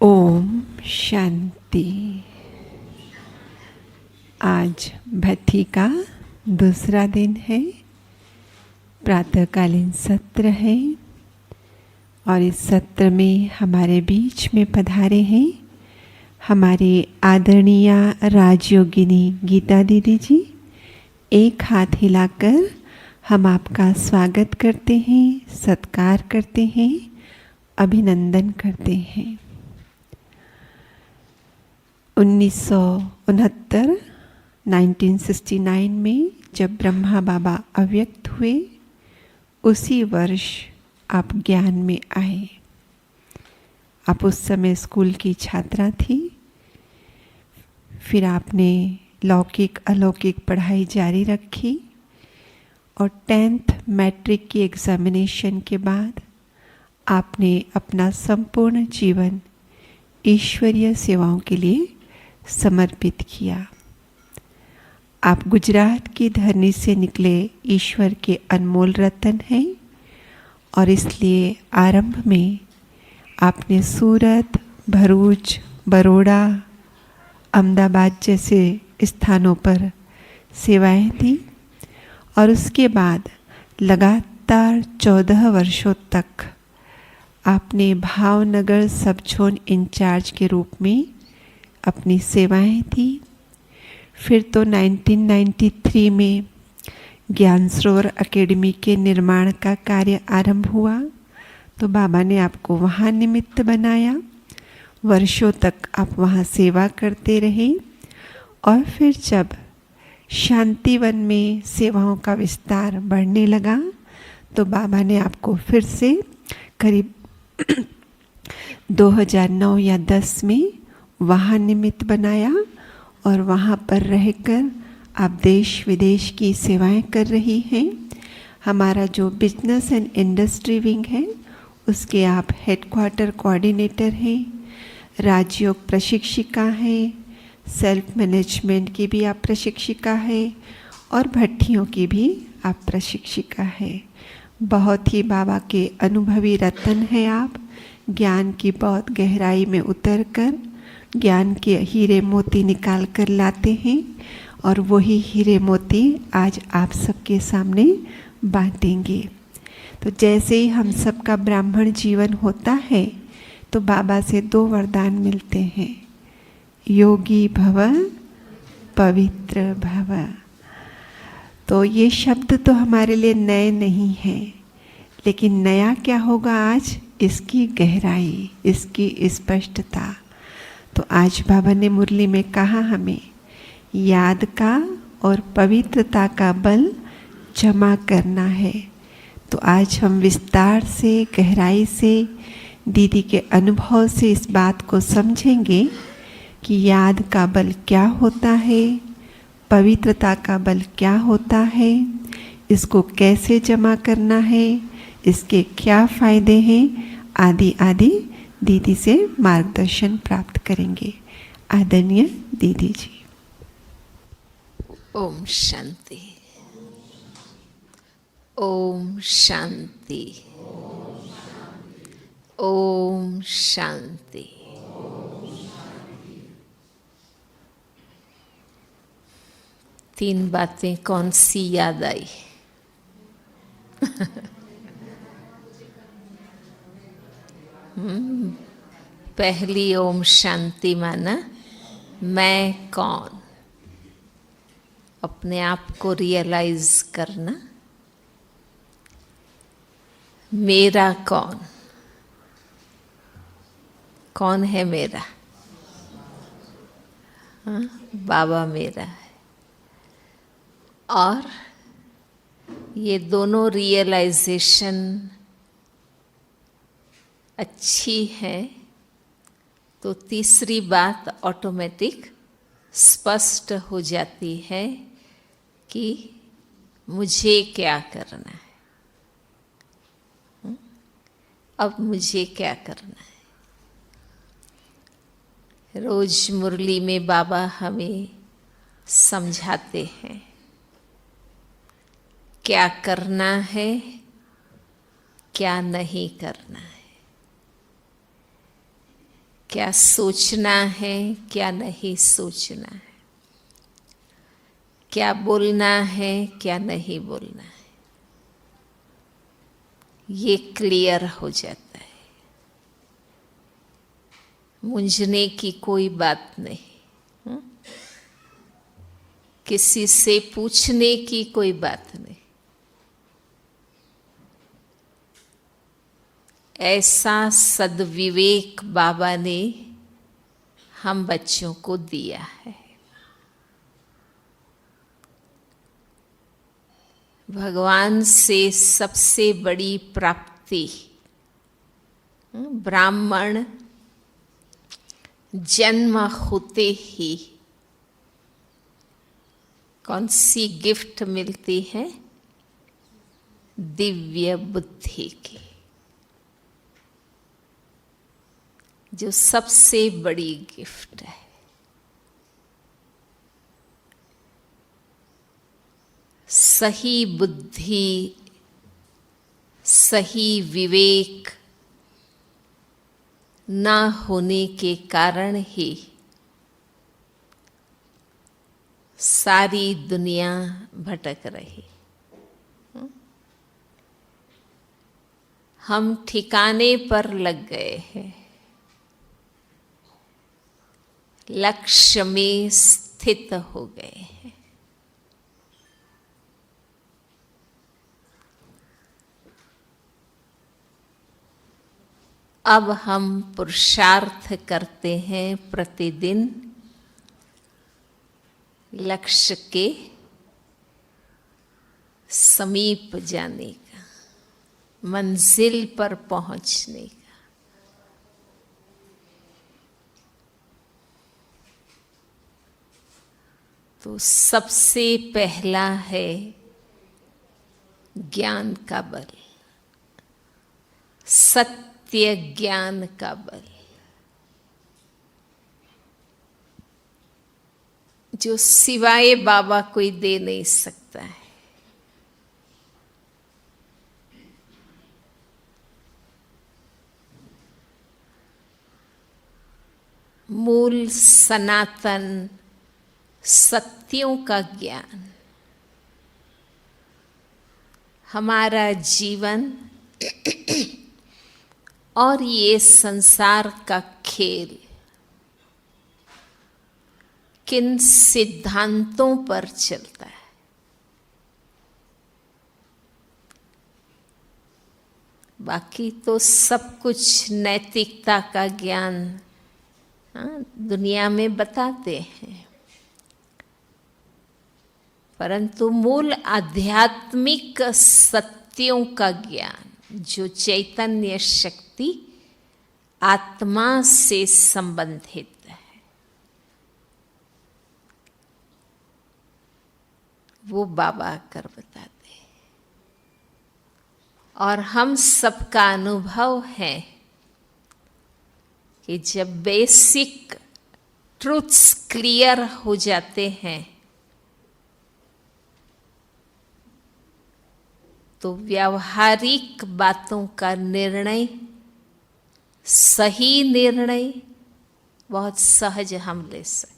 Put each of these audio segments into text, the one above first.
ओम शांति। आज भट्टी का दूसरा दिन है, प्रातःकालीन सत्र है और इस सत्र में हमारे बीच में पधारे हैं हमारे आदरणीय राजयोगिनी गीता दीदी जी। एक हाथ हिलाकर हम आपका स्वागत करते हैं, सत्कार करते हैं, अभिनंदन करते हैं। 1969 में जब ब्रह्मा बाबा अव्यक्त हुए, उसी वर्ष आप ज्ञान में आए। आप उस समय स्कूल की छात्रा थी। फिर आपने लौकिक अलौकिक पढ़ाई जारी रखी और 10th मैट्रिक की एग्जामिनेशन के बाद आपने अपना संपूर्ण जीवन ईश्वरीय सेवाओं के लिए समर्पित किया। आप गुजरात की धरनी से निकले ईश्वर के अनमोल रतन हैं और इसलिए आरंभ में आपने सूरत, भरूच, बड़ौदा, अहमदाबाद जैसे स्थानों पर सेवाएं दी और उसके बाद लगातार 14 वर्षों तक आपने भावनगर सब जोन इंचार्ज के रूप में अपनी सेवाएं दी। फिर तो 1993 में ज्ञान सरोवर एकेडमी के निर्माण का कार्य आरंभ हुआ, तो बाबा ने आपको वहाँ निमित्त बनाया। वर्षों तक आप वहाँ सेवा करते रहे और फिर जब शांतिवन में सेवाओं का विस्तार बढ़ने लगा तो बाबा ने आपको फिर से करीब 2009 या 10 में वहाँ निमित्त बनाया और वहाँ पर रहकर आप देश विदेश की सेवाएं कर रही हैं। हमारा जो बिजनेस एंड इंडस्ट्री विंग है उसके आप हेडक्वार्टर कोऑर्डिनेटर हैं, राजयोग प्रशिक्षिका हैं, सेल्फ मैनेजमेंट की भी आप प्रशिक्षिका हैं और भट्टियों की भी आप प्रशिक्षिका हैं। बहुत ही बाबा के अनुभवी रत्न हैं आप। ज्ञान की बहुत गहराई में उतरकर ज्ञान के हीरे मोती निकाल कर लाते हैं और वही हीरे मोती आज आप सबके सामने बांटेंगे। तो जैसे ही हम सबका ब्राह्मण जीवन होता है तो बाबा से 2 वरदान मिलते हैं, योगी भव, पवित्र भव। तो ये शब्द तो हमारे लिए नए नहीं हैं, लेकिन नया क्या होगा आज? इसकी गहराई, इसकी स्पष्टता। तो आज बाबा ने मुरली में कहा हमें याद का और पवित्रता का बल जमा करना है। तो आज हम विस्तार से, गहराई से, दीदी के अनुभव से इस बात को समझेंगे कि याद का बल क्या होता है, पवित्रता का बल क्या होता है, इसको कैसे जमा करना है, इसके क्या फायदे हैं, आदि आदि दीदी से मार्गदर्शन प्राप्त करेंगे। आदरणीय दीदी जी। ओम शांति, ओम शांति, ओम शांति। तीन बातें कौन सी याद आई? पहली ओम शांति माना मैं कौन, अपने आप को रियलाइज करना। मेरा कौन, कौन है मेरा? हाँ, बाबा मेरा है। और ये दोनों रियलाइजेशन अच्छी है तो तीसरी बात ऑटोमेटिक स्पष्ट हो जाती है कि मुझे क्या करना है। अब मुझे क्या करना है? रोज मुरली में बाबा हमें समझाते हैं क्या करना है, क्या नहीं करना है। क्या सोचना है, क्या नहीं सोचना है, क्या बोलना है, क्या नहीं बोलना है, ये क्लियर हो जाता है। मूंझने की कोई बात नहीं, किसी से पूछने की कोई बात नहीं। ऐसा सद्विवेक बाबा ने हम बच्चों को दिया है। भगवान से सबसे बड़ी प्राप्ति ब्राह्मण जन्म होते ही कौन सी गिफ्ट मिलती है? दिव्य बुद्धि की, जो सबसे बड़ी गिफ्ट है। सही बुद्धि, सही विवेक ना होने के कारण ही सारी दुनिया भटक रही। हम ठिकाने पर लग गए हैं, लक्ष्य में स्थित हो गए हैं। अब हम पुरुषार्थ करते हैं प्रतिदिन लक्ष्य के समीप जाने का, मंजिल पर पहुंचने का। तो सबसे पहला है ज्ञान का बल, सत्य ज्ञान का बल, जो सिवाय बाबा कोई दे नहीं सकता है। मूल सनातन सत्यों का ज्ञान। हमारा जीवन और ये संसार का खेल किन सिद्धांतों पर चलता है? बाकी तो सब कुछ नैतिकता का ज्ञान दुनिया में बताते हैं, परंतु मूल आध्यात्मिक सत्यों का ज्ञान, जो चैतन्य शक्ति आत्मा से संबंधित है, वो बाबा कर बताते हैं। और हम सबका अनुभव है कि जब बेसिक ट्रूथ्स क्लियर हो जाते हैं तो व्यावहारिक बातों का निर्णय, सही निर्णय बहुत सहज हम ले सकते।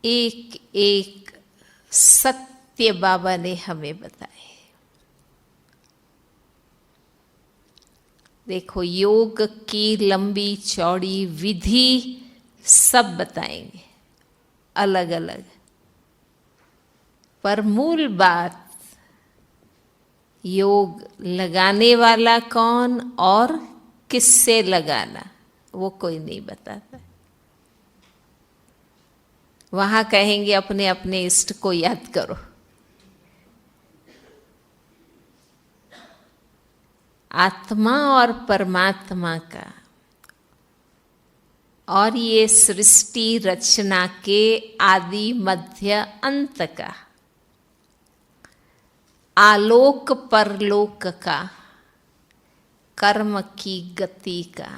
एक एक सत्य बाबा ने हमें बताए। देखो, योग की लंबी चौड़ी विधि सब बताएंगे अलग अलग, पर मूल बात योग लगाने वाला कौन और किससे लगाना, वो कोई नहीं बताता। वहां कहेंगे अपने अपने इष्ट को याद करो। आत्मा और परमात्मा का और ये सृष्टि रचना के आदि मध्य अंत का, आलोक परलोक का, कर्म की गति का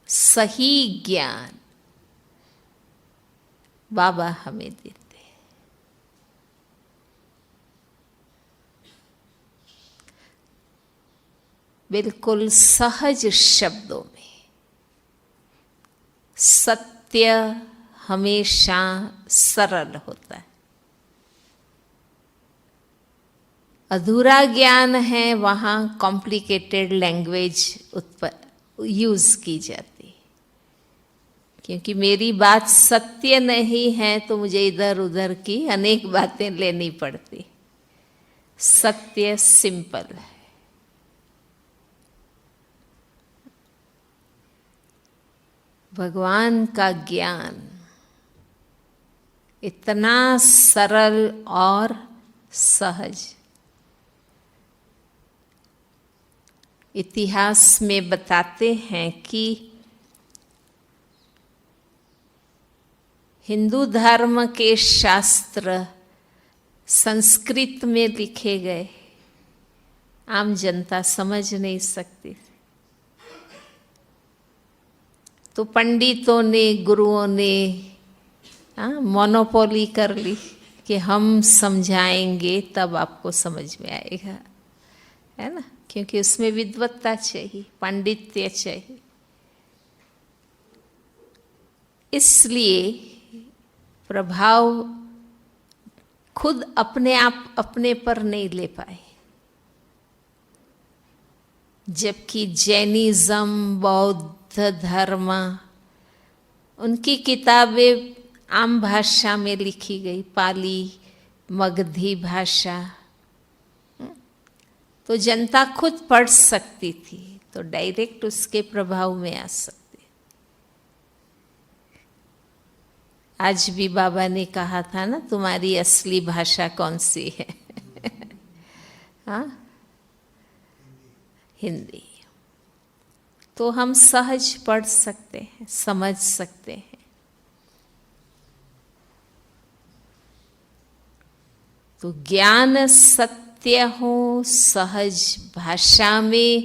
सही ज्ञान बाबा हमें देते हैं। बिल्कुल सहज शब्दों में। सत्य हमेशा सरल होता है। अधूरा ज्ञान है, वहाँ कॉम्प्लिकेटेड लैंग्वेज यूज की जाती है। क्योंकि मेरी बात सत्य नहीं है तो मुझे इधर उधर की अनेक बातें लेनी पड़ती। सत्य सिंपल है। भगवान का ज्ञान इतना सरल और सहज। इतिहास में बताते हैं कि हिंदू धर्म के शास्त्र संस्कृत में लिखे गए, आम जनता समझ नहीं सकती। तो पंडितों ने, गुरुओं ने मोनोपोली कर ली कि हम समझाएंगे तब आपको समझ में आएगा, है ना। क्योंकि उसमें विद्वत्ता चाहिए, पांडित्य चाहिए। इसलिए प्रभाव खुद अपने आप अपने पर नहीं ले पाए। जबकि जैनिज्म, बौद्ध धर्म, उनकी किताबें आम भाषा में लिखी गई, पाली, मगधी भाषा, तो जनता खुद पढ़ सकती थी, तो डायरेक्ट उसके प्रभाव में आ सकती। आज भी बाबा ने कहा था ना, तुम्हारी असली भाषा कौन सी है? हाँ, हिंदी। तो हम सहज पढ़ सकते हैं, समझ सकते हैं। तो ज्ञान सत्य हो, सहज भाषा में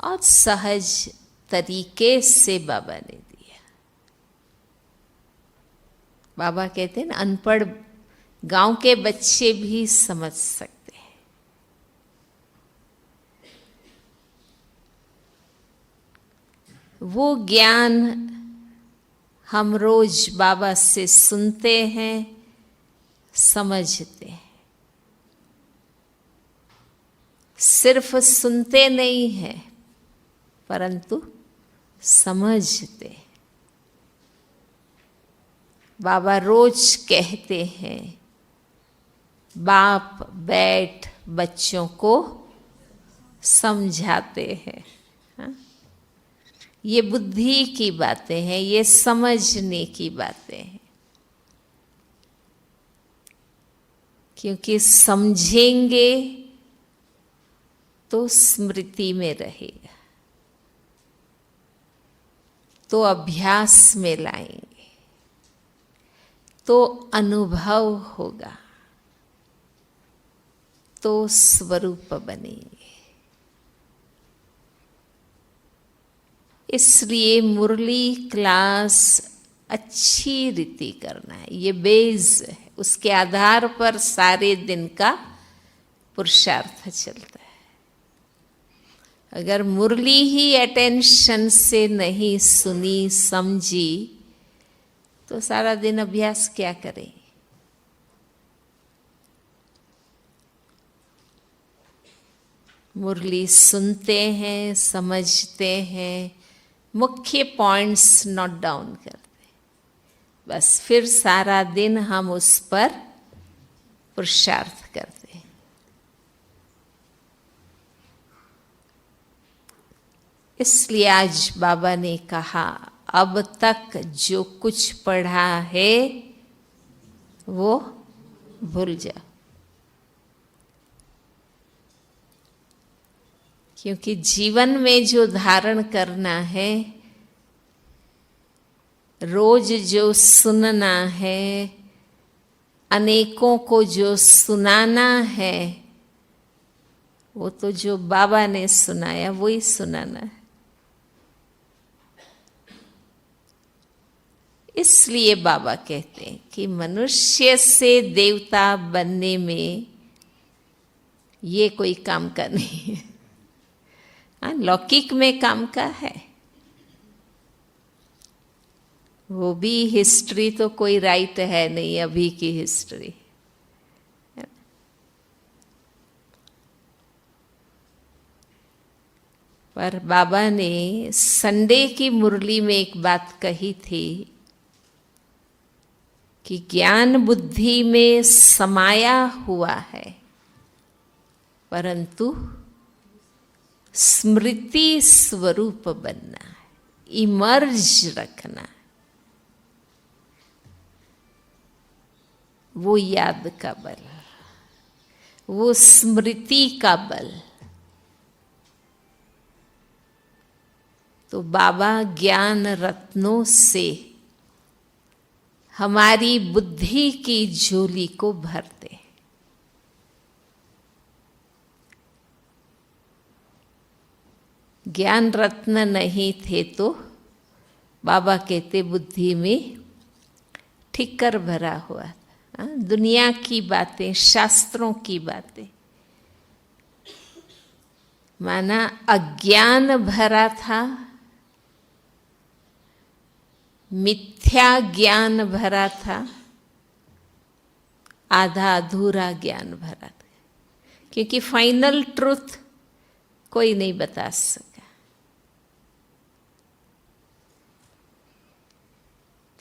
और सहज तरीके से बाबा ने दिया। बाबा कहते हैं ना, अनपढ़ गांव के बच्चे भी समझ सकते हैं। वो ज्ञान हम रोज बाबा से सुनते हैं, समझते हैं। सिर्फ सुनते नहीं हैं, परंतु समझते हैं। बाबा रोज कहते हैं, बाप बैठ बच्चों को समझाते हैं। हाँ? ये बुद्धि की बातें हैं, ये समझने की बातें हैं। क्योंकि समझेंगे तो स्मृति में रहेगा, तो अभ्यास में लाएंगे, तो अनुभव होगा, तो स्वरूप बनेंगे। इसलिए मुरली क्लास अच्छी रीति करना है, ये बेस है। उसके आधार पर सारे दिन का पुरुषार्थ चलता है। अगर मुरली ही अटेंशन से नहीं सुनी, समझी, तो सारा दिन अभ्यास क्या करें? मुरली सुनते हैं, समझते हैं, मुख्य पॉइंट्स नोट डाउन करते, बस फिर सारा दिन हम उस पर पुरुषार्थ करते हैं। इसलिए आज बाबा ने कहा, अब तक जो कुछ पढ़ा है वो भूल जाओ। क्योंकि जीवन में जो धारण करना है, रोज जो सुनना है, अनेकों को जो सुनाना है, वो तो जो बाबा ने सुनाया वो ही सुनाना है। इसलिए बाबा कहते हैं कि मनुष्य से देवता बनने में ये कोई काम का नहीं है। लौकिक में काम का है, वो भी हिस्ट्री तो कोई राइट है नहीं, अभी की हिस्ट्री। पर बाबा ने संडे की मुरली में एक बात कही थी कि ज्ञान बुद्धि में समाया हुआ है, परंतु स्मृति स्वरूप बनना है, इमर्ज रखना है, वो याद का बल, वो स्मृति का बल। तो बाबा ज्ञान रत्नों से हमारी बुद्धि की झोली को भरते। ज्ञान रत्न नहीं थे तो बाबा कहते बुद्धि में ठिक्कर भरा हुआ था, दुनिया की बातें, शास्त्रों की बातें, माना अज्ञान भरा था, मिथ्या ज्ञान भरा था, आधा अधूरा ज्ञान भरा था, क्योंकि फाइनल ट्रुथ कोई नहीं बता सका।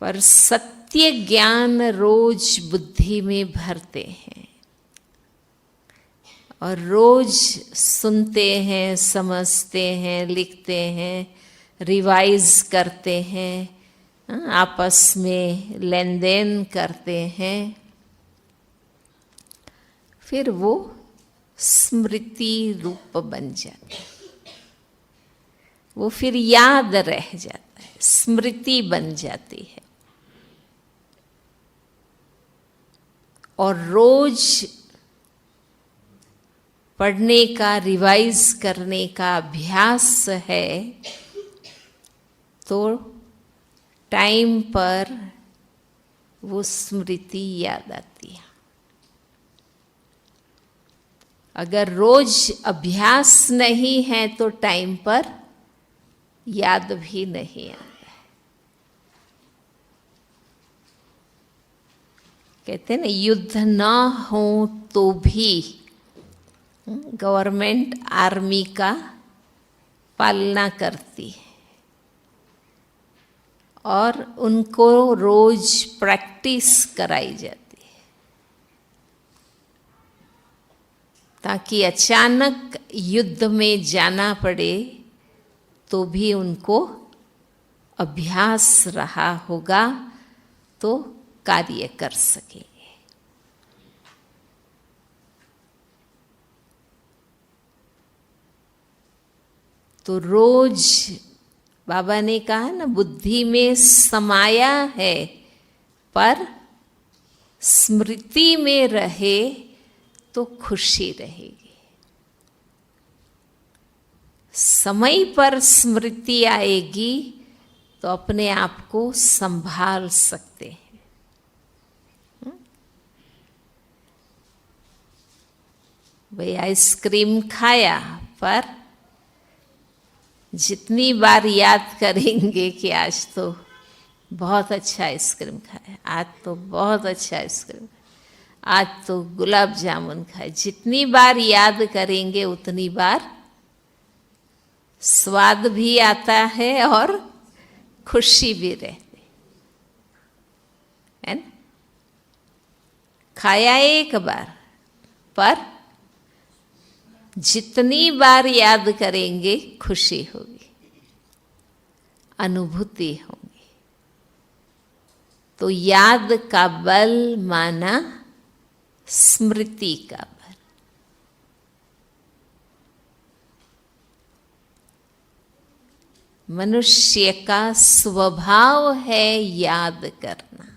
पर सत्य ज्ञान रोज बुद्धि में भरते हैं और रोज सुनते हैं, समझते हैं, लिखते हैं, रिवाइज करते हैं, आपस में लेन देन करते हैं, फिर वो स्मृति रूप बन जाता है, वो फिर याद रह जाता है, स्मृति बन जाती है। और रोज पढ़ने का, रिवाइज करने का अभ्यास है तो टाइम पर वो स्मृति याद आती है। अगर रोज अभ्यास नहीं है तो टाइम पर याद भी नहीं आता है। कहते हैं ना, युद्ध ना हो तो भी गवर्नमेंट आर्मी का पालना करती है और उनको रोज प्रैक्टिस कराई जाती है, ताकि अचानक युद्ध में जाना पड़े तो भी उनको अभ्यास रहा होगा तो कार्य कर सकेंगे। तो रोज बाबा ने कहा ना, बुद्धि में समाया है पर स्मृति में रहे तो खुशी रहेगी। समय पर स्मृति आएगी तो अपने आप को संभाल सकते हैं। भाई आइसक्रीम खाया, पर जितनी बार याद करेंगे कि आज तो बहुत अच्छा आइसक्रीम खाया, आज तो बहुत अच्छा आइसक्रीम खाया, आज तो गुलाब जामुन खाए, जितनी बार याद करेंगे उतनी बार स्वाद भी आता है और खुशी भी रहती है ना। खाया एक बार, पर जितनी बार याद करेंगे खुशी होगी, अनुभूति होगी। तो याद का बल माना स्मृति का बल। मनुष्य का स्वभाव है याद करना,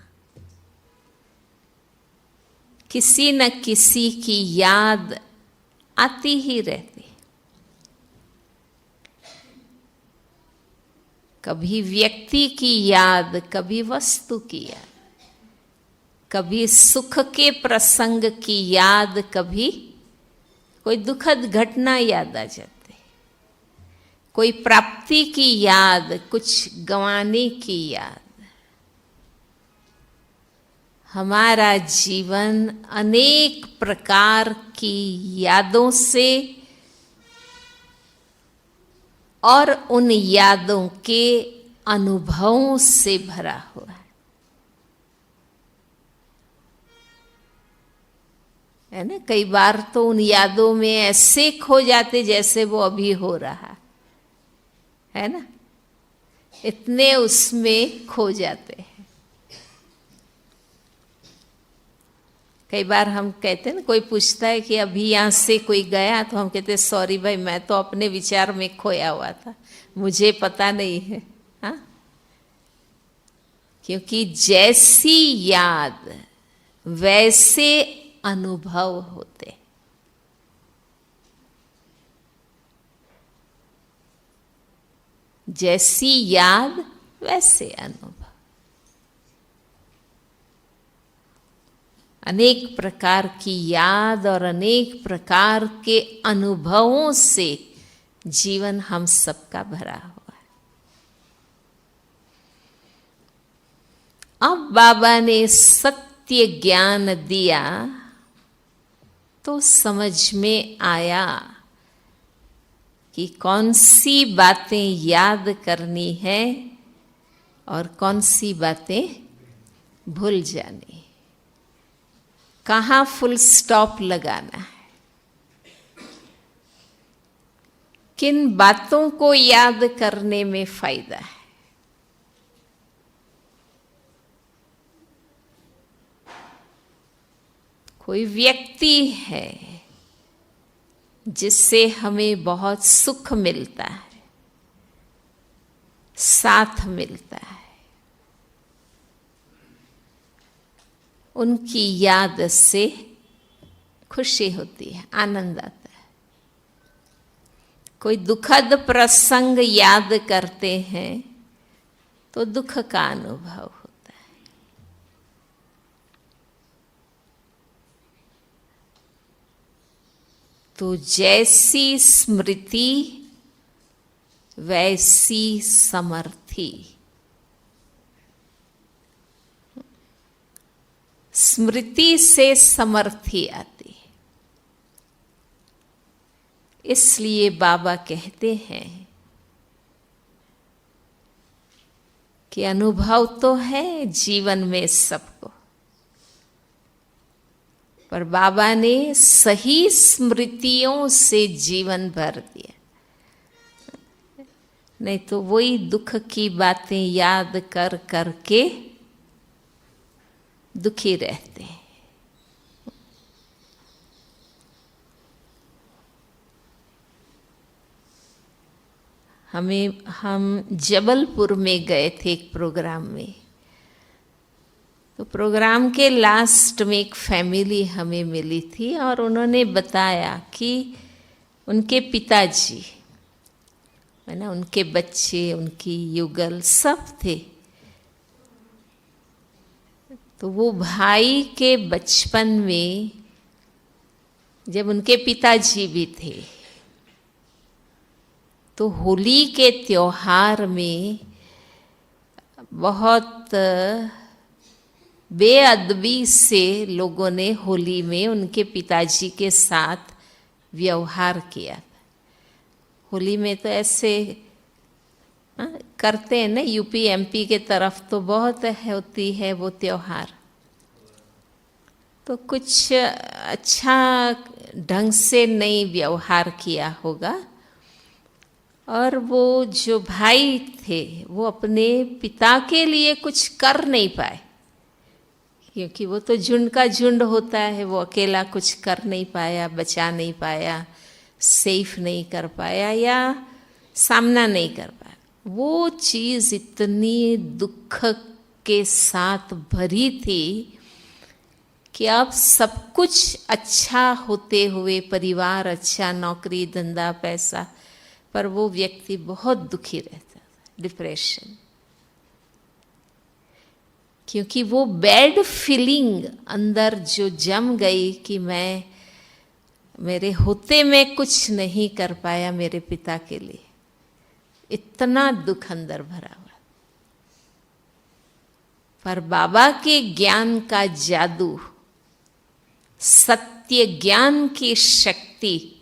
किसी न किसी की याद आती ही रहती। कभी व्यक्ति की याद, कभी वस्तु की याद, कभी सुख के प्रसंग की याद, कभी कोई दुखद घटना याद आ जाती। कोई प्राप्ति की याद, कुछ गंवाने की याद। हमारा जीवन अनेक प्रकार की यादों से और उन यादों के अनुभवों से भरा हुआ है ना। कई बार तो उन यादों में ऐसे खो जाते जैसे वो अभी हो रहा है ना, इतने उसमें खो जाते हैं। कई बार हम कहते हैं ना, कोई पूछता है कि अभी यहाँ से कोई गया, तो हम कहते हैं सॉरी भाई, मैं तो अपने विचार में खोया हुआ था, मुझे पता नहीं है। हाँ, क्योंकि जैसी याद वैसे अनुभव होते। जैसी याद वैसे अनुभव। अनेक प्रकार की याद और अनेक प्रकार के अनुभवों से जीवन हम सबका भरा हुआ है। अब बाबा ने सत्य ज्ञान दिया तो समझ में आया कि कौन सी बातें याद करनी है और कौन सी बातें भूल जानी, कहाँ फुल स्टॉप लगाना है, किन बातों को याद करने में फायदा है। कोई व्यक्ति है जिससे हमें बहुत सुख मिलता है, साथ मिलता है, उनकी याद से खुशी होती है, आनंद आता है। कोई दुखद प्रसंग याद करते हैं तो दुख का अनुभव होता है। तो जैसी स्मृति वैसी समर्थी। स्मृति से समर्थी आती है। इसलिए बाबा कहते हैं कि अनुभव तो है जीवन में सबको, पर बाबा ने सही स्मृतियों से जीवन भर दिया। नहीं तो वही दुख की बातें याद कर करके दुखी रहते हैं। हम जबलपुर में गए थे एक प्रोग्राम में। तो प्रोग्राम के लास्ट में एक फैमिली हमें मिली थी और उन्होंने बताया कि उनके पिताजी है ना, उनके बच्चे, उनकी युगल सब थे। तो वो भाई के बचपन में जब उनके पिताजी भी थे तो होली के त्योहार में बहुत बेअदबी से लोगों ने होली में उनके पिताजी के साथ व्यवहार किया था। होली में तो ऐसे करते हैं ना, यूपी एमपी के तरफ तो बहुत होती है वो त्योहार। तो कुछ अच्छा ढंग से नहीं व्यवहार किया होगा और वो जो भाई थे वो अपने पिता के लिए कुछ कर नहीं पाए, क्योंकि वो तो झुंड का झुंड होता है। वो अकेला कुछ कर नहीं पाया, बचा नहीं पाया, सेफ नहीं कर पाया या सामना नहीं कर पाया। वो चीज़ इतनी दुख के साथ भरी थी कि अब सब कुछ अच्छा होते हुए, परिवार अच्छा, नौकरी धंधा पैसा, पर वो व्यक्ति बहुत दुखी रहता था, डिप्रेशन। क्योंकि वो बैड फीलिंग अंदर जो जम गई कि मेरे होते में कुछ नहीं कर पाया मेरे पिता के लिए, इतना दुख अंदर भरा हुआ। पर बाबा के ज्ञान का जादू, सत्य ज्ञान की शक्ति,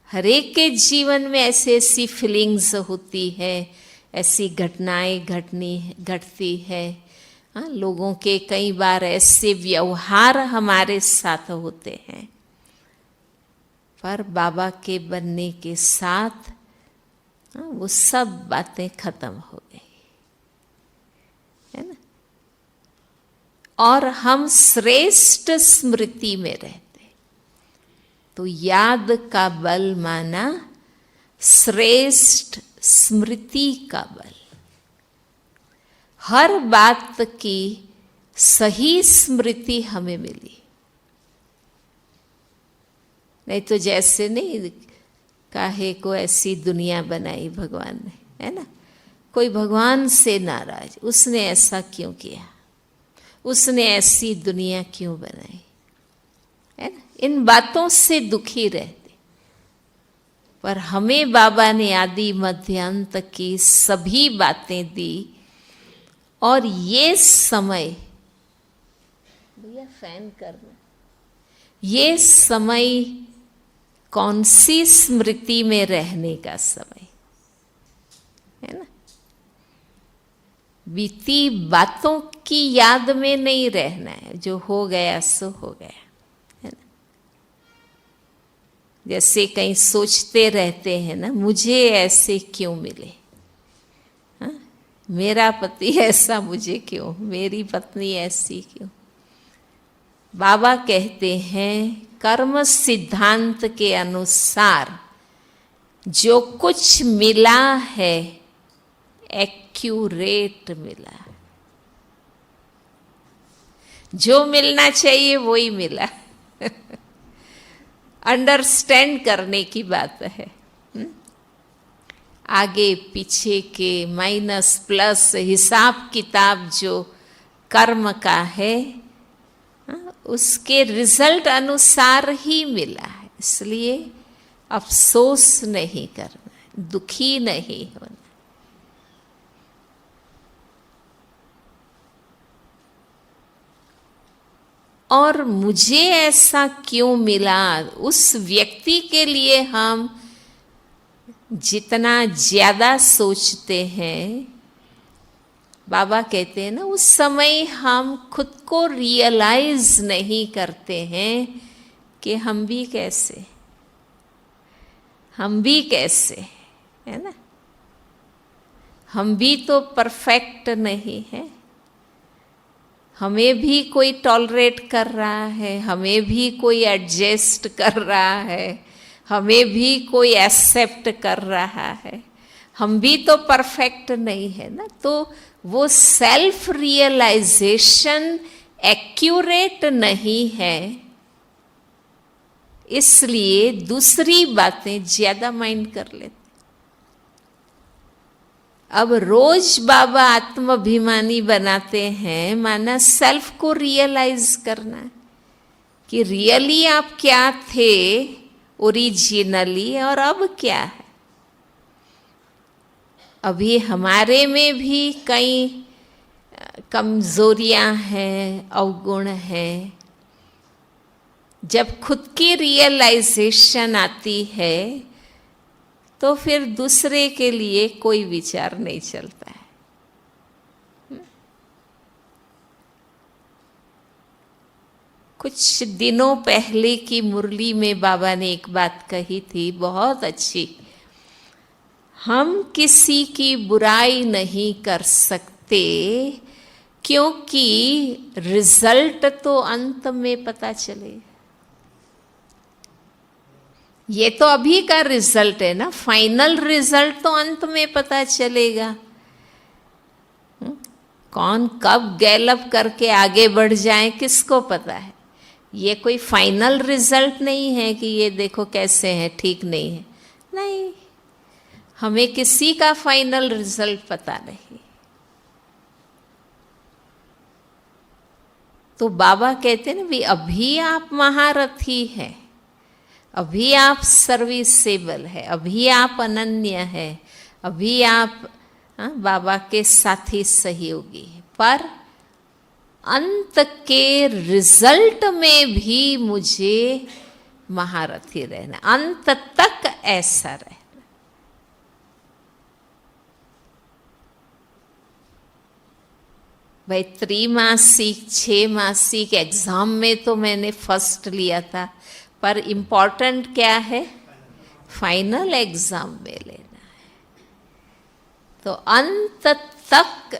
हर एक के जीवन में ऐसी ऐसी फीलिंग्स होती है, ऐसी घटनाएं घटती है। लोगों के कई बार ऐसे व्यवहार हमारे साथ होते हैं, पर बाबा के बनने के साथ वो सब बातें खत्म हो गई, है ना। और हम श्रेष्ठ स्मृति में रहते। तो याद का बल माना श्रेष्ठ स्मृति का बल। हर बात की सही स्मृति हमें मिली। नहीं तो जैसे नहीं, काहे को ऐसी दुनिया बनाई भगवान ने, है ना। कोई भगवान से नाराज, उसने ऐसा क्यों किया, उसने ऐसी दुनिया क्यों बनाई, है ना। इन बातों से दुखी रहते। पर हमें बाबा ने आदि मध्य अंत की सभी बातें दी। और ये समय, भैया फैन करना, ये समय कौन सी स्मृति में रहने का समय है ना। बीती बातों की याद में नहीं रहना है, जो हो गया सो हो गया, है ना। जैसे कहीं सोचते रहते हैं ना, मुझे ऐसे क्यों मिले, मेरा पति ऐसा मुझे क्यों, मेरी पत्नी ऐसी क्यों। बाबा कहते हैं कर्म सिद्धांत के अनुसार जो कुछ मिला है एक्यूरेट मिला, जो मिलना चाहिए वही मिला। अंडरस्टैंड करने की बात है। आगे पीछे के माइनस प्लस हिसाब किताब जो कर्म का है, उसके रिजल्ट अनुसार ही मिला है। इसलिए अफसोस नहीं करना, दुखी नहीं होना। और मुझे ऐसा क्यों मिला, उस व्यक्ति के लिए हम जितना ज्यादा सोचते हैं, बाबा कहते हैं ना, उस समय हम खुद को रियलाइज नहीं करते हैं कि हम भी कैसे है ना। हम भी तो परफेक्ट नहीं है, हमें भी कोई टॉलरेट कर रहा है, हमें भी कोई एडजस्ट कर रहा है, हमें भी कोई एक्सेप्ट कर रहा है। हम भी तो परफेक्ट नहीं है ना। तो वो सेल्फ रियलाइजेशन एक्यूरेट नहीं है, इसलिए दूसरी बातें ज्यादा माइंड कर लेते। अब रोज बाबा आत्माभिमानी बनाते हैं, माना सेल्फ को रियलाइज करना कि रियली आप क्या थे ओरिजिनली, और अब क्या है। अभी हमारे में भी कई कमजोरियां हैं, अवगुण हैं। जब खुद की रियलाइजेशन आती है तो फिर दूसरे के लिए कोई विचार नहीं चलता है। कुछ दिनों पहले की मुरली में बाबा ने एक बात कही थी, बहुत अच्छी। हम किसी की बुराई नहीं कर सकते, क्योंकि रिजल्ट तो अंत में पता चलेगा। ये तो अभी का रिजल्ट है ना, फाइनल रिजल्ट तो अंत में पता चलेगा। कौन कब गैलअप करके आगे बढ़ जाए किसको पता है। ये कोई फाइनल रिजल्ट नहीं है कि ये देखो कैसे हैं, ठीक नहीं है, नहीं। हमें किसी का फाइनल रिजल्ट पता नहीं। तो बाबा कहते हैं ना भी, अभी आप महारथी हैं, अभी आप सर्विसेबल है, अभी आप अनन्य है, अभी आप बाबा के साथी सहयोगी है, पर अंत के रिजल्ट में भी मुझे महारथी रहना, अंत तक ऐसा रहना। भाई त्रिमासिक 6 मासिक एग्जाम में तो मैंने फर्स्ट लिया था, पर इम्पोर्टेंट क्या है, फाइनल एग्जाम में लेना है। तो अंत तक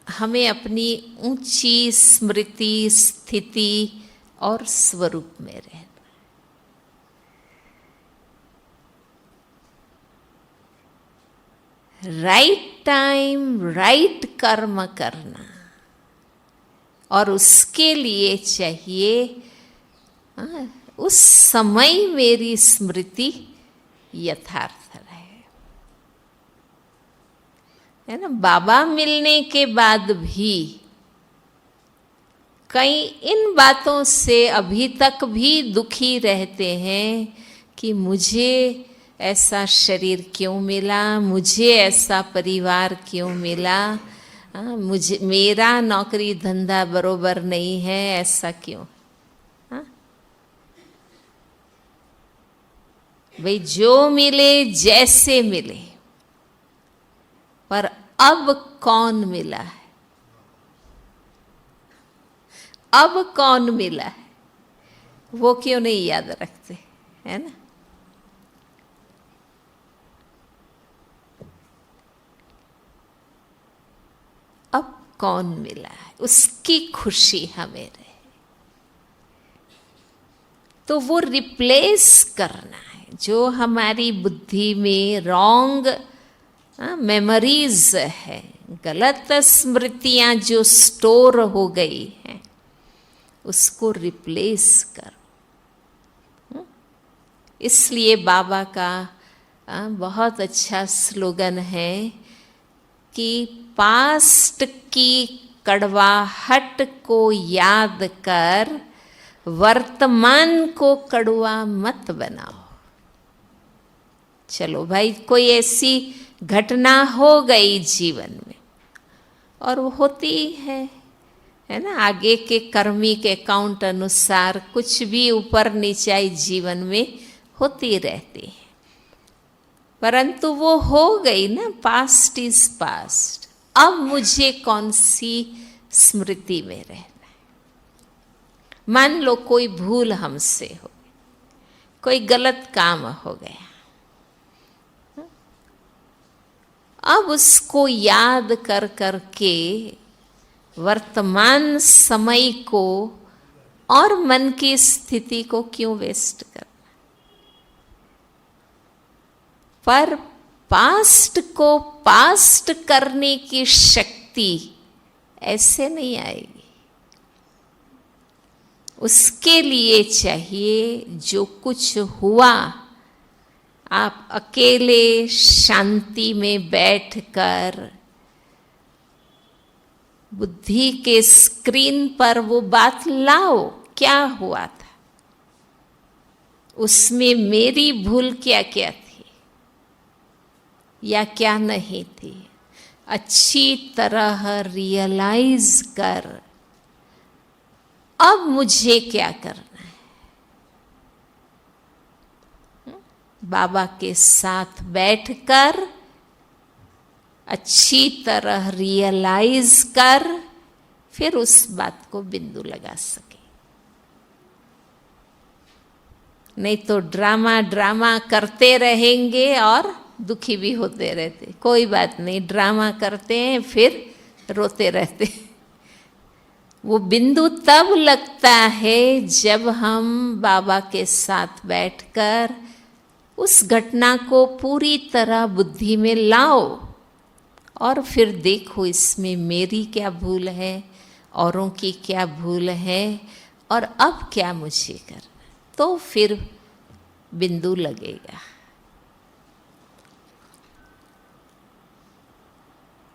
हमें अपनी ऊंची स्मृति, स्थिति और स्वरूप में रहना। राइट टाइम राइट कर्म करना, और उसके लिए चाहिए उस समय मेरी स्मृति यथार्थ रहे, है ना। बाबा मिलने के बाद भी कई इन बातों से अभी तक भी दुखी रहते हैं कि मुझे ऐसा शरीर क्यों मिला, मुझे ऐसा परिवार क्यों मिला, मुझे मेरा नौकरी धंधा बरोबर नहीं है, ऐसा क्यों। भाई जो मिले जैसे मिले, पर अब कौन मिला है, अब कौन मिला है, वो क्यों नहीं याद रखते, है ना। अब कौन मिला है, उसकी खुशी हमें रहे, तो वो रिप्लेस करना है जो हमारी बुद्धि में रॉन्ग मेमोरीज है, गलत स्मृतियां जो स्टोर हो गई हैं, उसको रिप्लेस करो। इसलिए बाबा का बहुत अच्छा स्लोगन है कि पास्ट की कड़वाहट को याद कर वर्तमान को कड़वा मत बनाओ। चलो भाई, कोई ऐसी घटना हो गई जीवन में, और वो होती है ना, आगे के कर्मिक अकाउंट अनुसार कुछ भी ऊपर नीचाई जीवन में होती रहती है, परंतु वो हो गई ना, पास्ट इज पास्ट। अब मुझे कौन सी स्मृति में रहना है। मान लो कोई भूल हमसे हो गई, कोई गलत काम हो गया, अब उसको याद कर कर के वर्तमान समय को और मन की स्थिति को क्यों वेस्ट करना। पर पास्ट को पास्ट करने की शक्ति ऐसे नहीं आएगी। उसके लिए चाहिए जो कुछ हुआ, आप अकेले शांति में बैठकर बुद्धि के स्क्रीन पर वो बात लाओ, क्या हुआ था, उसमें मेरी भूल क्या क्या थी या क्या नहीं थी, अच्छी तरह रियलाइज कर अब मुझे क्या करना है। बाबा के साथ बैठकर अच्छी तरह रियलाइज कर फिर उस बात को बिंदु लगा सके। नहीं तो ड्रामा ड्रामा करते रहेंगे और दुखी भी होते रहते। कोई बात नहीं, ड्रामा करते हैं फिर रोते रहते। वो बिंदु तब लगता है जब हम बाबा के साथ बैठकर उस घटना को पूरी तरह बुद्धि में लाओ और फिर देखो इसमें मेरी क्या भूल है, औरों की क्या भूल है और अब क्या मुझे करना, तो फिर बिंदु लगेगा।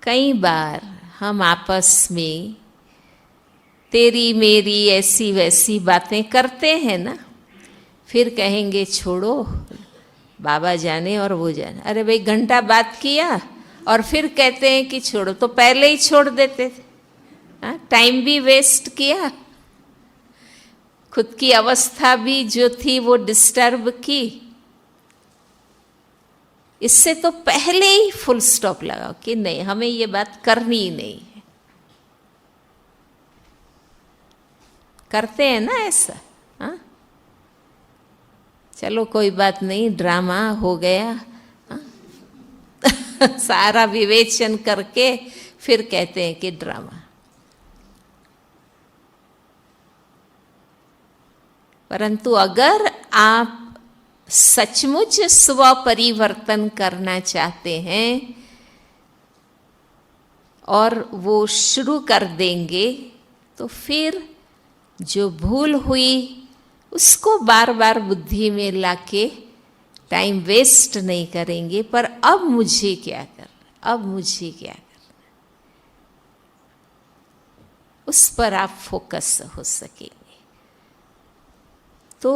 कई बार हम आपस में तेरी मेरी ऐसी वैसी बातें करते हैं ना, फिर कहेंगे छोड़ो, बाबा जाने और वो जाने। अरे भाई, घंटा बात किया और फिर कहते हैं कि छोड़ो, तो पहले ही छोड़ देते थे। टाइम भी वेस्ट किया, खुद की अवस्था भी जो थी वो डिस्टर्ब की। इससे तो पहले ही फुल स्टॉप लगाओ कि नहीं, हमें ये बात करनी ही नहीं है। करते हैं ना ऐसा? हाँ, चलो कोई बात नहीं, ड्रामा हो गया। सारा विवेचन करके फिर कहते हैं कि ड्रामा। परंतु अगर आप सचमुच स्व परिवर्तन करना चाहते हैं और वो शुरू कर देंगे, तो फिर जो भूल हुई उसको बार बार बुद्धि में लाके टाइम वेस्ट नहीं करेंगे। पर अब मुझे क्या करना, अब मुझे क्या करना, उस पर आप फोकस हो सकेंगे। तो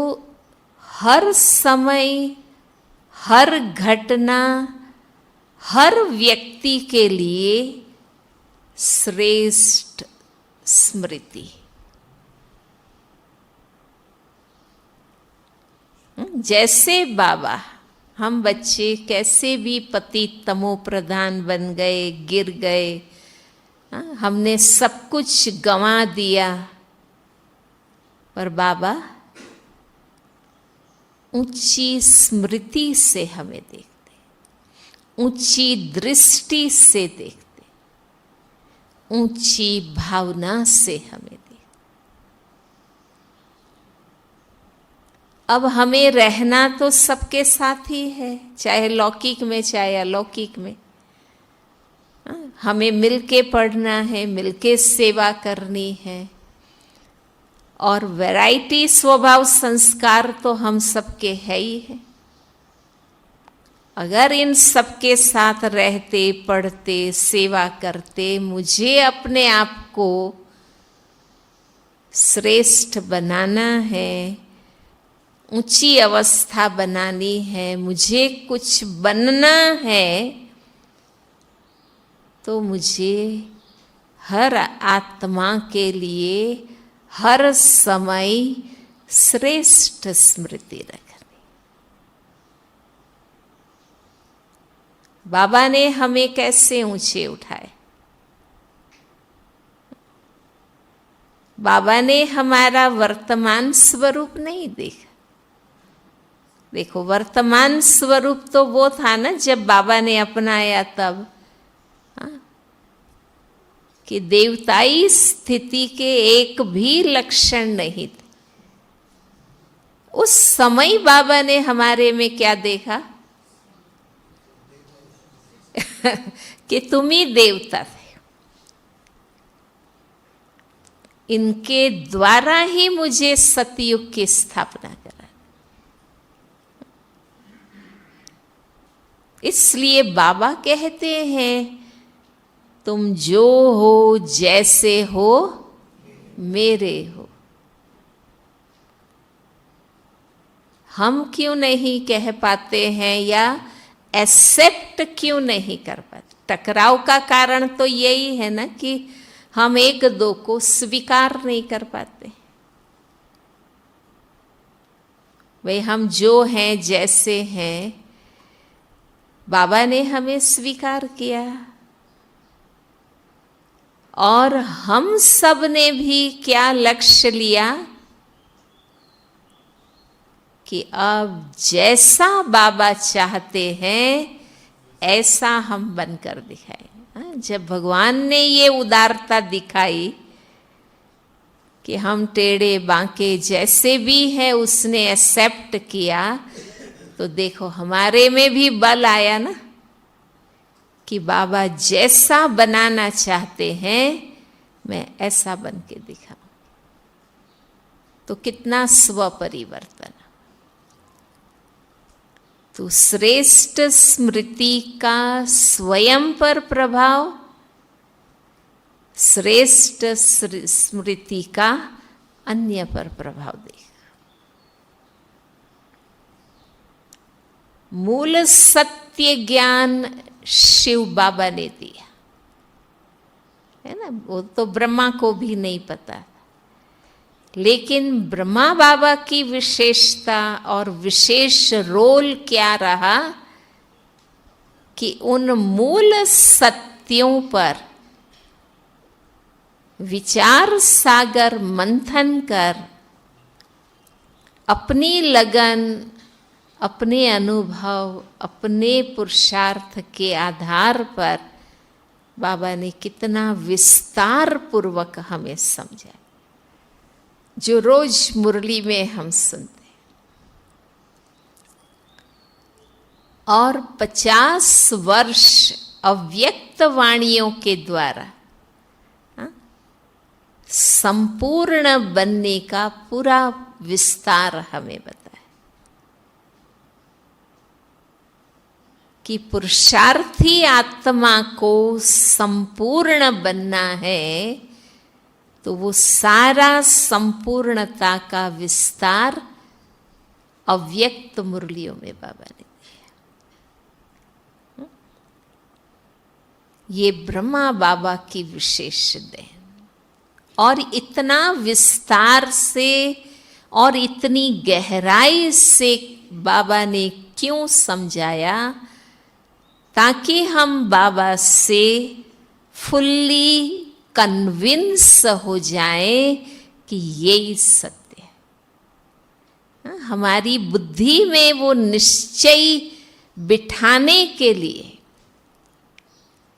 हर समय, हर घटना, हर व्यक्ति के लिए श्रेष्ठ स्मृति। जैसे बाबा, हम बच्चे कैसे भी पतित तमो प्रधान बन गए, गिर गए, हमने सब कुछ गंवा दिया, पर बाबा ऊंची स्मृति से हमें देखते, ऊंची दृष्टि से देखते, ऊंची भावना से हमें देखते। अब हमें रहना तो सबके साथ ही है, चाहे लौकिक में चाहे अलौकिक में। हमें मिलके पढ़ना है, मिलके सेवा करनी है, और वैरायटी स्वभाव संस्कार तो हम सबके है ही है। अगर इन सबके साथ रहते, पढ़ते, सेवा करते, मुझे अपने आप को श्रेष्ठ बनाना है, ऊंची अवस्था बनानी है, मुझे कुछ बनना है, तो मुझे हर आत्मा के लिए हर समय श्रेष्ठ स्मृति रखनी। बाबा ने हमें कैसे ऊंचे उठाए? बाबा ने हमारा वर्तमान स्वरूप नहीं देखा। देखो, वर्तमान स्वरूप तो वो था ना जब बाबा ने अपनाया तब, कि देवताई स्थिति के एक भी लक्षण नहीं थे। उस समय बाबा ने हमारे में क्या देखा? कि तुम ही देवता थे, इनके द्वारा ही मुझे सतयुग की स्थापना करा। इसलिए बाबा कहते हैं, तुम जो हो, जैसे हो, मेरे हो। हम क्यों नहीं कह पाते हैं या एक्सेप्ट क्यों नहीं कर पाते? टकराव का कारण तो यही है ना कि हम एक दो को स्वीकार नहीं कर पाते। भाई, हम जो हैं, जैसे हैं, बाबा ने हमें स्वीकार किया, और हम सब ने भी क्या लक्ष्य लिया कि अब जैसा बाबा चाहते हैं ऐसा हम बनकर दिखाएं। जब भगवान ने ये उदारता दिखाई कि हम टेढ़े बांके जैसे भी हैं उसने एक्सेप्ट किया, तो देखो हमारे में भी बल आया ना कि बाबा जैसा बनाना चाहते हैं मैं ऐसा बन के दिखाऊं। तो कितना स्व परिवर्तन। तो श्रेष्ठ स्मृति का स्वयं पर प्रभाव, श्रेष्ठ स्मृति का अन्य पर प्रभाव देगा। मूल सत्य ज्ञान शिव बाबा ने दिया है ना। वो तो ब्रह्मा को भी नहीं पता, लेकिन ब्रह्मा बाबा की विशेषता और विशेष रोल क्या रहा कि उन मूल सत्यों पर विचार सागर मंथन कर अपनी लगन, अपने अनुभव, अपने पुरुषार्थ के आधार पर बाबा ने कितना विस्तार पूर्वक हमें समझा, जो रोज मुरली में हम सुनते। और 50 वर्ष अव्यक्त वाणियों के द्वारा संपूर्ण बनने का पूरा विस्तार हमें बताया कि पुरुषार्थी आत्मा को संपूर्ण बनना है तो वो सारा संपूर्णता का विस्तार अव्यक्त मुरलियों में बाबा ने दिया। ये ब्रह्मा बाबा की विशेष देन, और इतना विस्तार से और इतनी गहराई से बाबा ने क्यों समझाया, ताकि हम बाबा से फुल्ली कन्विंस हो जाएं कि यही सत्य है। हमारी बुद्धि में वो निश्चय बिठाने के लिए,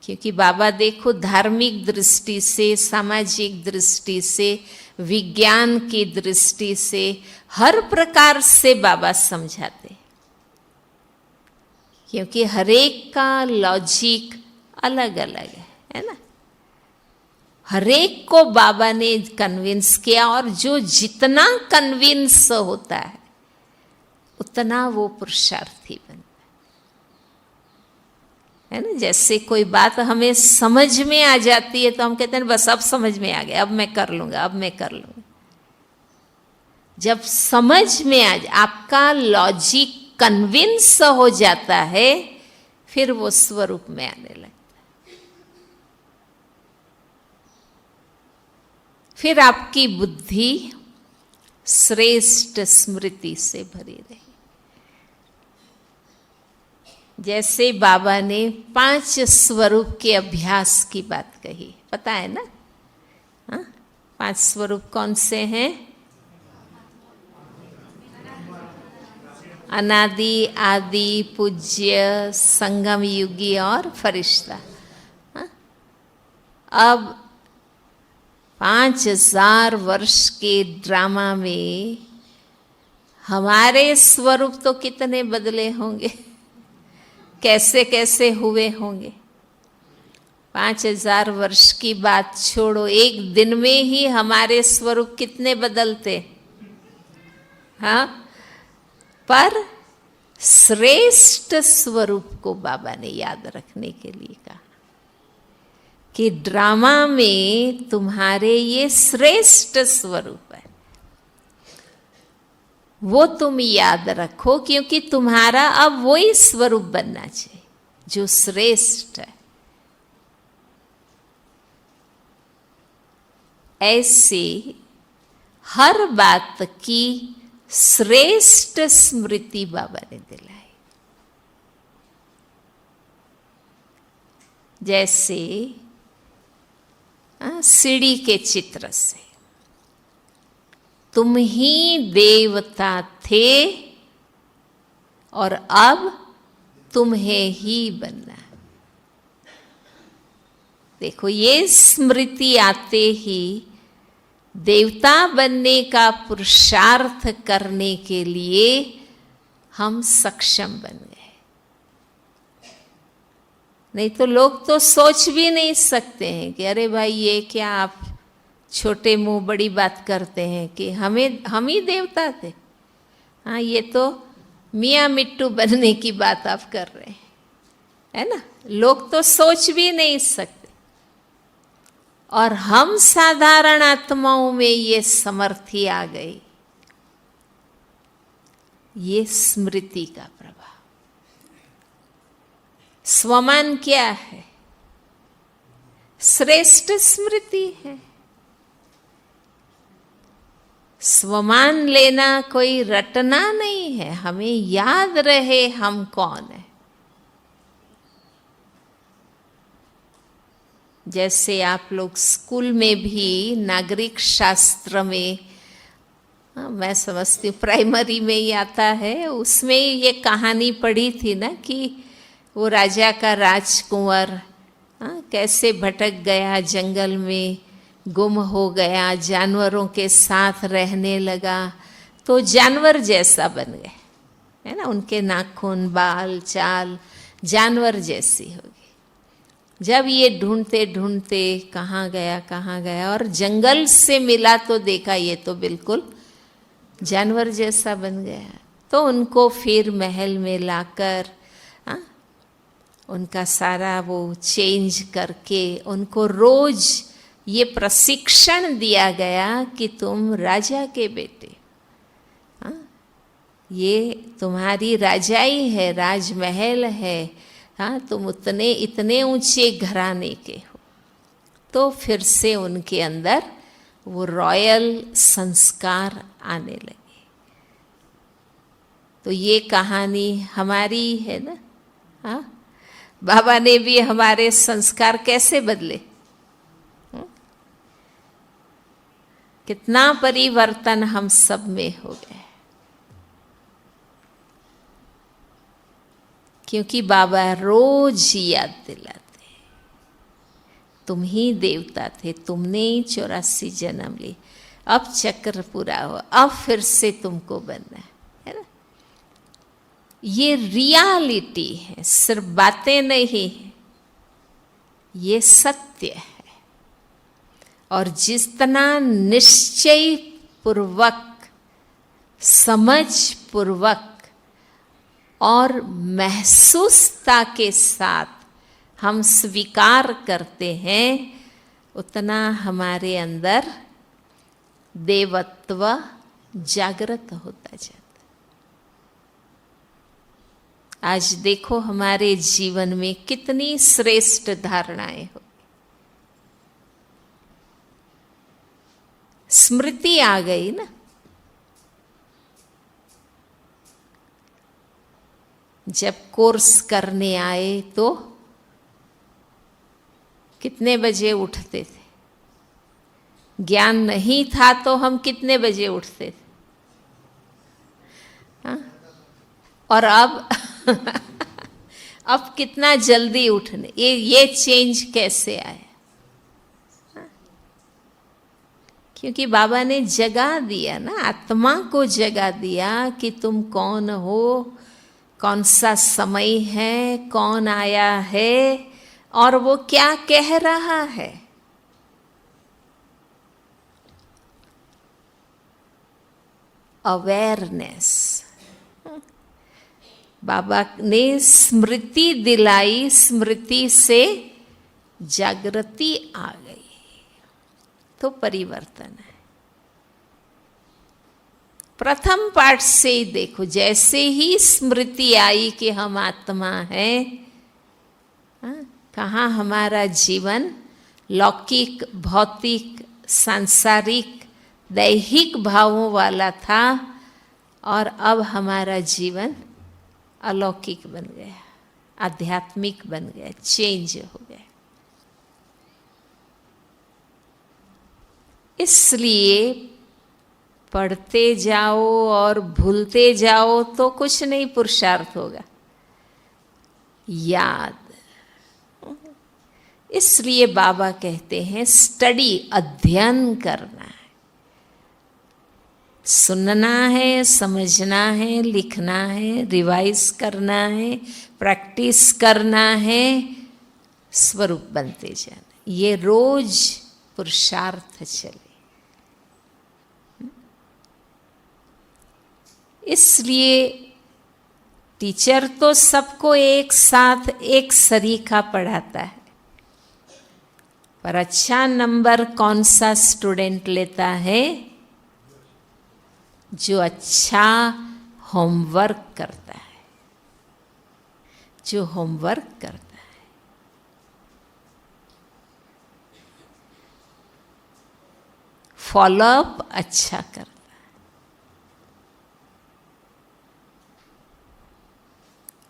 क्योंकि बाबा देखो धार्मिक दृष्टि से, सामाजिक दृष्टि से, विज्ञान की दृष्टि से, हर प्रकार से बाबा समझाते, क्योंकि हर एक का लॉजिक अलग अलग है ना। हर एक को बाबा ने कन्विंस किया, और जो जितना कन्विंस होता है उतना वो पुरुषार्थी बनता है ना। जैसे कोई बात हमें समझ में आ जाती है तो हम कहते हैं बस अब समझ में आ गया, अब मैं कर लूंगा, अब मैं कर लूंगा। जब समझ में आ जाए, आपका लॉजिक कन्विंस हो जाता है, फिर वो स्वरूप में आने लगता है। फिर आपकी बुद्धि श्रेष्ठ स्मृति से भरी रही। जैसे बाबा ने 5 स्वरूप के अभ्यास की बात कही, पता है ना। 5 स्वरूप कौन से हैं? अनादि, आदि, पूज्य, संगम युगी और फरिश्ता। अब 5000 वर्ष के ड्रामा में हमारे स्वरूप तो कितने बदले होंगे, कैसे कैसे हुए होंगे। 5000 वर्ष की बात छोड़ो, एक दिन में ही हमारे स्वरूप कितने बदलते। हाँ, पर श्रेष्ठ स्वरूप को बाबा ने याद रखने के लिए कहा कि ड्रामा में तुम्हारे ये श्रेष्ठ स्वरूप है, वो तुम याद रखो, क्योंकि तुम्हारा अब वही स्वरूप बनना चाहिए जो श्रेष्ठ है। ऐसे हर बात की श्रेष्ठ स्मृति बाबा ने दिलाई। जैसे सीढ़ी के चित्र से तुम ही देवता थे और अब तुम्हें ही बनना। देखो, ये स्मृति आते ही देवता बनने का पुरुषार्थ करने के लिए हम सक्षम बन गए। नहीं तो लोग तो सोच भी नहीं सकते हैं कि अरे भाई ये क्या आप छोटे मुंह बड़ी बात करते हैं कि हम ही देवता थे। हाँ, ये तो मियाँ मिट्टू बनने की बात आप कर रहे हैं, है ना। लोग तो सोच भी नहीं सकते, और हम साधारण आत्माओं में ये समर्थी आ गई। ये स्मृति का प्रभाव। स्वमान क्या है? श्रेष्ठ स्मृति है। स्वमान लेना कोई रटना नहीं है, हमें याद रहे हम कौन है। जैसे आप लोग स्कूल में भी नागरिक शास्त्र में, मैं समझती हूँ प्राइमरी में ही आता है, उसमें ये कहानी पढ़ी थी ना कि वो राजा का राजकुंवर कैसे भटक गया, जंगल में गुम हो गया, जानवरों के साथ रहने लगा, तो जानवर जैसा बन गए, है ना। उनके नाखून, बाल, चाल जानवर जैसी होगी। जब ये ढूंढते ढूंढते कहाँ गया और जंगल से मिला तो देखा ये तो बिल्कुल जानवर जैसा बन गया। तो उनको फिर महल में लाकर उनका सारा वो चेंज करके उनको रोज ये प्रशिक्षण दिया गया कि तुम राजा के बेटे, ये तुम्हारी राजाई है, राजमहल है, तुम इतने ऊंचे घराने के हो। तो फिर से उनके अंदर वो रॉयल संस्कार आने लगे। तो ये कहानी हमारी है ना। बाबा ने भी हमारे संस्कार कैसे बदले, कितना परिवर्तन हम सब में हो गए, क्योंकि बाबा रोज याद दिलाते, तुम ही देवता थे, तुमने ही 84 जन्म लिए, अब चक्र पूरा हुआ, अब फिर से तुमको बनना है ना। ये रियलिटी है, सिर्फ बातें नहीं है, ये सत्य है। और जितना निश्चय पूर्वक, समझ पूर्वक और महसूसता के साथ हम स्वीकार करते हैं, उतना हमारे अंदर देवत्व जागृत होता जाता। आज देखो हमारे जीवन में कितनी श्रेष्ठ धारणाएं हो, स्मृति आ गई ना। जब कोर्स करने आए तो कितने बजे उठते थे? ज्ञान नहीं था तो हम कितने बजे उठते थे? और अब अब कितना जल्दी उठने, ये चेंज कैसे आया? क्योंकि बाबा ने जगा दिया ना, आत्मा को जगा दिया कि तुम कौन हो, कौन सा समय है, कौन आया है और वो क्या कह रहा है। अवेयरनेस, बाबा ने स्मृति दिलाई, स्मृति से जागृति आ गई, तो परिवर्तन है। प्रथम पाठ से ही देखो, जैसे ही स्मृति आई कि हम आत्मा हैं, कहाँ हमारा जीवन लौकिक, भौतिक, सांसारिक, दैहिक भावों वाला था और अब हमारा जीवन अलौकिक बन गया, आध्यात्मिक बन गया, चेंज हो गया। इसलिए पढ़ते जाओ और भूलते जाओ तो कुछ नहीं पुरुषार्थ होगा, याद। इसलिए बाबा कहते हैं स्टडी, अध्ययन करना है, सुनना है, समझना है, लिखना है, रिवाइज करना है, प्रैक्टिस करना है, स्वरूप बनते जाना। ये रोज पुरुषार्थ चले। इसलिए टीचर तो सबको एक साथ एक सरीखा पढ़ाता है, पर अच्छा नंबर कौन सा स्टूडेंट लेता है? जो अच्छा होमवर्क करता है, जो होमवर्क करता है, फॉलोअप अच्छा करता है,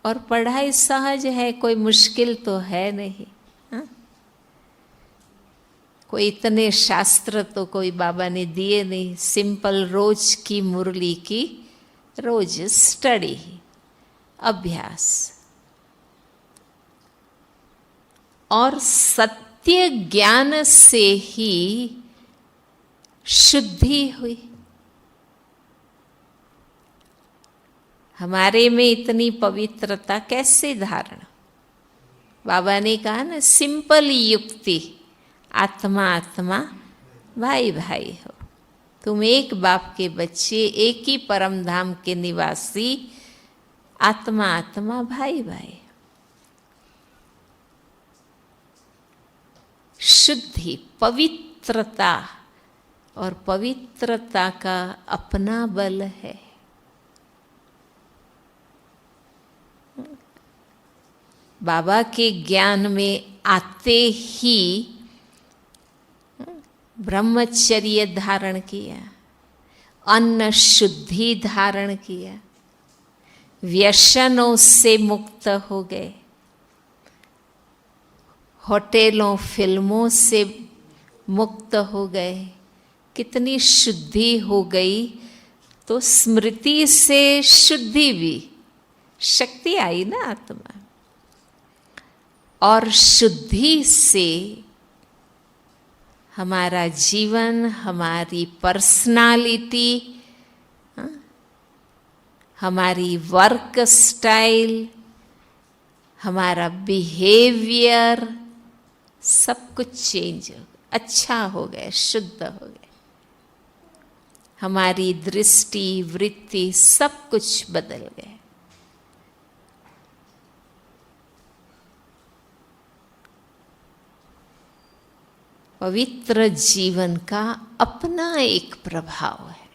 और पढ़ाई सहज है, कोई मुश्किल तो है नहीं। हाँ? कोई इतने शास्त्र तो कोई बाबा ने दिए नहीं, सिंपल रोज की मुरली की रोज स्टडी, अभ्यास, और सत्य ज्ञान से ही शुद्धि हुई। हमारे में इतनी पवित्रता कैसे धारण? बाबा ने कहा ना, सिंपल युक्ति, आत्मा आत्मा भाई भाई हो। तुम एक बाप के बच्चे, एक ही परम धाम के निवासी, आत्मा आत्मा भाई भाई। शुद्धि, पवित्रता, और पवित्रता का अपना बल है। बाबा के ज्ञान में आते ही ब्रह्मचर्य धारण किया, अन्न शुद्धि धारण किया, व्यसनों से मुक्त हो गए, होटलों फिल्मों से मुक्त हो गए। कितनी शुद्धि हो गई, तो स्मृति से शुद्धि भी, शक्ति आई ना आत्मा, और शुद्धि से हमारा जीवन, हमारी पर्सनालिटी, हमारी वर्क स्टाइल, हमारा बिहेवियर, सब कुछ चेंज हो, अच्छा हो गया, शुद्ध हो गया। हमारी दृष्टि, वृत्ति, सब कुछ बदल गया। पवित्र जीवन का अपना एक प्रभाव है।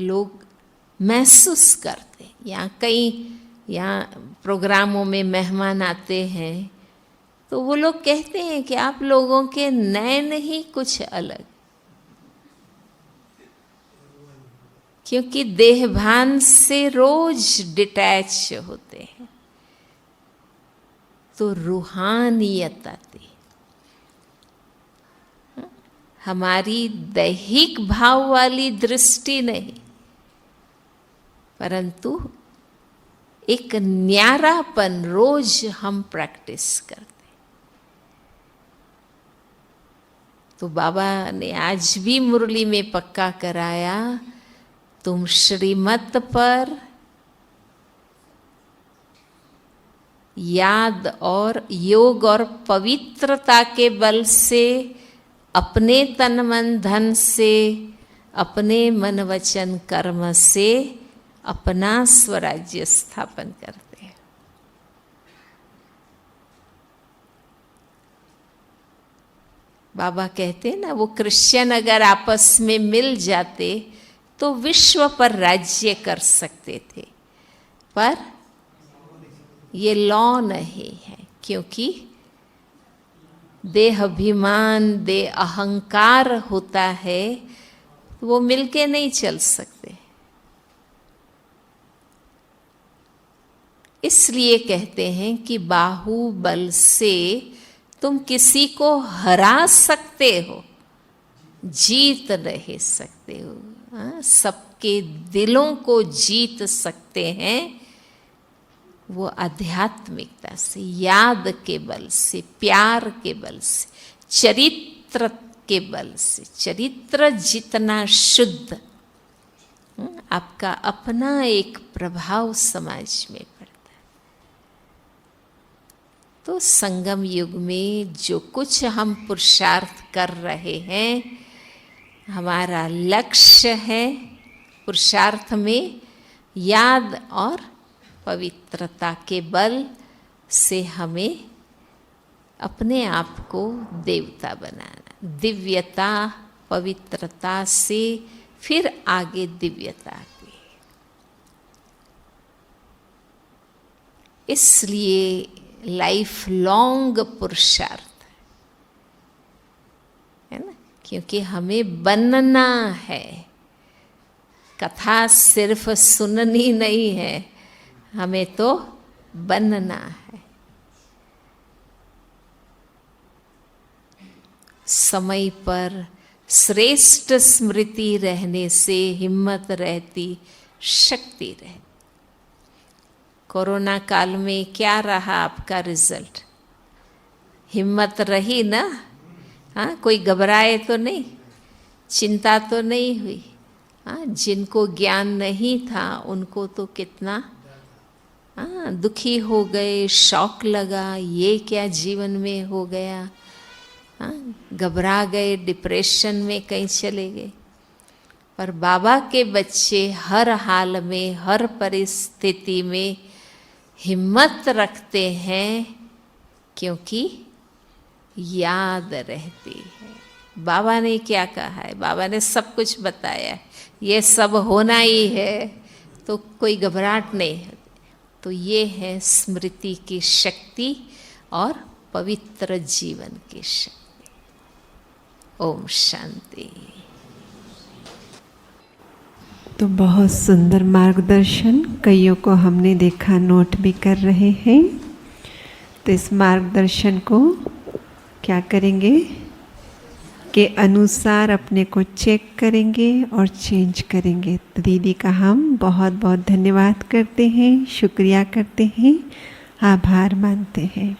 लोग महसूस करते, यहाँ प्रोग्रामों में मेहमान आते हैं तो वो लोग कहते हैं कि आप लोगों के नयन ही कुछ अलग, क्योंकि देहभान से रोज डिटैच होते हैं तो रूहानियत आती। हमारी दैहिक भाव वाली दृष्टि नहीं, परंतु एक न्यारापन रोज हम प्रैक्टिस करते। तो बाबा ने आज भी मुरली में पक्का कराया, तुम श्रीमत पर याद और योग और पवित्रता के बल से, अपने तन मन धन से, अपने मन वचन कर्म से अपना स्वराज्य स्थापन करते हैं। बाबा कहते हैं ना, वो क्रिश्चियन अगर आपस में मिल जाते तो विश्व पर राज्य कर सकते थे, पर ये लॉ नहीं है, क्योंकि देह अभिमान, देह अहंकार होता है, वो मिलके नहीं चल सकते। इसलिए कहते हैं कि बाहुबल से तुम किसी को हरा सकते हो, जीत नहीं सकते हो। सबके दिलों को जीत सकते हैं वो आध्यात्मिकता से, याद के बल से, प्यार के बल से, चरित्र के बल से। चरित्र जितना शुद्ध, आपका अपना एक प्रभाव समाज में पड़ता है। तो संगम युग में जो कुछ हम पुरुषार्थ कर रहे हैं, हमारा लक्ष्य है पुरुषार्थ में याद और पवित्रता के बल से हमें अपने आप को देवता बनाना, दिव्यता पवित्रता से फिर आगे दिव्यता की। इसलिए लाइफ लॉन्ग पुरुषार्थ है ना, क्योंकि हमें बनना है। कथा सिर्फ सुननी नहीं है, हमें तो बनना है। समय पर श्रेष्ठ स्मृति रहने से हिम्मत रहती, शक्ति रहती। कोरोना काल में क्या रहा आपका रिजल्ट? हिम्मत रही ना? हाँ, कोई घबराए तो नहीं, चिंता तो नहीं हुई। हाँ, जिनको ज्ञान नहीं था उनको तो कितना दुखी हो गए, शौक लगा, ये क्या जीवन में हो गया। हाँ, घबरा गए, डिप्रेशन में कहीं चले गए। पर बाबा के बच्चे हर हाल में, हर परिस्थिति में हिम्मत रखते हैं, क्योंकि याद रहती है। बाबा ने क्या कहा है? बाबा ने सब कुछ बताया है, ये सब होना ही है, तो कोई घबराहट नहीं है। तो ये है स्मृति की शक्ति और पवित्र जीवन की शक्ति। ओम शांति। तो बहुत सुंदर मार्गदर्शन, कईयों को हमने देखा नोट भी कर रहे हैं। तो इस मार्गदर्शन को क्या करेंगे के अनुसार अपने को चेक करेंगे और चेंज करेंगे। तो दीदी का हम बहुत बहुत धन्यवाद करते हैं, शुक्रिया करते हैं, आभार मानते हैं।